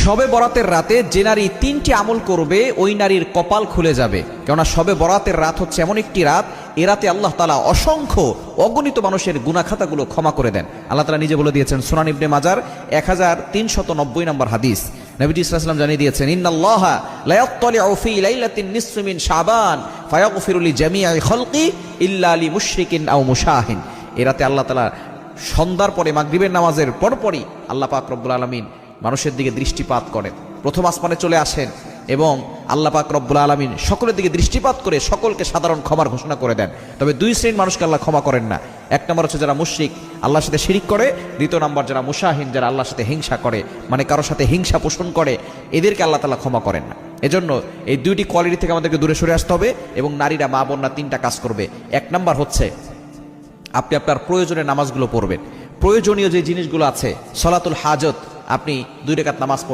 শবে বরাতের রাতে যে নারী 3টি আমল করবে ওই নারীর কপাল খুলে যাবে। কেননা শবে বরাতের রাত হচ্ছে এমন একটি রাত, এ রাতে আল্লাহ তাআলা অসংখ্য অগণিত মানুষের গুনাহখাতাগুলো ক্ষমা করে দেন। আল্লাহ তাআলা নিজে বলে দিয়েছেন সুনান ইবনে মাজার 1390 নম্বর হাদিস, নবীজি সাল্লাল্লাহু আলাইহি ওয়াসাল্লাম জানিয়ে দিয়েছেন, ইন্নাল্লাহা লা ইয়াত্তালিউ ফি লাইলাতিন নিসফি মিন শাবান ফায়াগফিরু লিজামিই খালকি ইল্লা লিমুশরিকিন আও মুশাহিন। এ রাতে আল্লাহ তাআলা সন্ধ্যার পরে মাগরিবের নামাজের পরপরই আল্লাহ পাক রব্বুল আলামিন মানুষের দিকে দৃষ্টিপাত করেন, প্রথম আসমানে চলে আসেন এবং আল্লাহ পাক রব্বুল আলামিন সকলের দিকে দৃষ্টিপাত করে সকলকে সাধারণ ক্ষমার ঘোষণা করে দেন। তবে দুই শ্রেণীর মানুষকে আল্লাহ ক্ষমা করেন না। এক নম্বর হচ্ছে যারা মুশরিক, আল্লাহর সাথে শিরিক করে। দ্বিতীয় নম্বর যারা মুশাহিন, যারা আল্লাহর সাথে হিংসা করে, মানে কারোর সাথে হিংসা পোষণ করে, এদেরকে আল্লাহ তাআলা ক্ষমা করেন না। এজন্য এই দুইটি কোয়ালিটি থেকে আমাদেরকে দূরে সরে আসতে হবে এবং নারীরা, মা বোনরা 3টা কাজ করবে। এক নম্বর হচ্ছে আপনি আপনার প্রয়োজনের নামাজগুলো পড়বেন। প্রয়োজনীয় যে জিনিসগুলো আছে, সলাতুল হাজত, আপনি 2 রাকাত নামাজ পড়বেন।